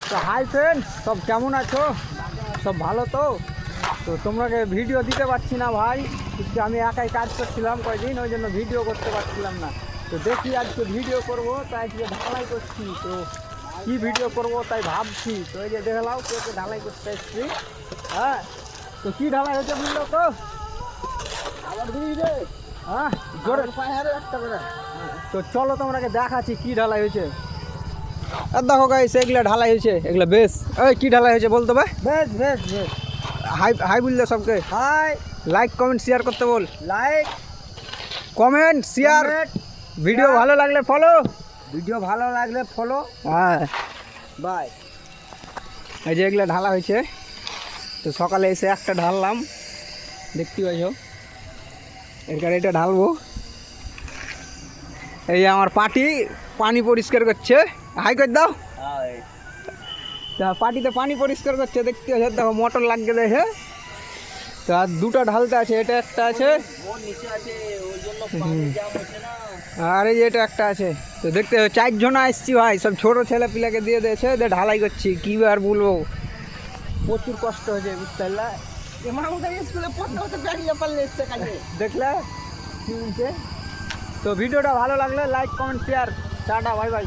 তো hi friend, সব কেমন আছো? সব ভালো তো? তো তোমাকে ভিডিও দিতে পারছি না ভাই, কিন্তু আমি একাই কাজ করছিলাম কয়েকদিন, ওই জন্য ভিডিও করতে পারছিলাম না। তো দেখি আজকে ভিডিও করব, তাই আজকে ঢালাই করছি। তো কি ভিডিও করব তাই ভাবছি। তো এই যে দেখলাম কে কে ঢালাই করতে এসছি। হ্যাঁ, তো কি ঢালাই হয়েছে বুঝলো তো? আবার দিবি রে? হ্যাঁ, জোরে। একটা করে। তো চলো তোমাকে দেখাচ্ছি কি ঢালাই হয়েছে। আর দেখো গাইস, এগুলা ঢালাই হয়েছে, এগুলা বেশ। এই কি ঢালাই হয়েছে বলতো ভাই? বেশ বেশ বেশ। হাই হাই বললে সবকে। হাই, লাইক কমেন্ট শেয়ার করতে বল। লাইক, কমেন্ট শেয়ার, ভিডিও ভালো লাগলে ফলো। ভিডিও ভালো লাগলে ফলো। হ্যাঁ, বাই। এই যে এগুলো ঢালা হয়েছে। তো সকালে এসে একটা ঢাললাম, দেখতে পাইছ। এর এটা ঢালবো। এই যে আমার পাটি পানি পরিষ্কার করছে। হাই করে দাও। তা পাটিতে পানি পরিষ্কার করছে, দেখতে পাচ্ছ। দেখো মোটর লাগিয়ে দেখে। তো আর দুটো ঢালতে আছে, এটা একটা আছে, আর এই যে এটা একটা আছে। তো দেখতে 4 জন আসছি ভাই, সব ছোটো ছেলে পিলাকে দিয়ে দিয়েছে, দিয়ে ঢালাই করছি। কী আর বলবো, প্রচুর কষ্ট হয়েছে, বুঝতে পারলে? স্কুলে পড়তে হতে ব্যাগিয়ে পারলে এসছে কাজে। দেখলে কি বলছে? তো ভিডিওটা ভালো লাগলে like comment share. Tata, bye bye.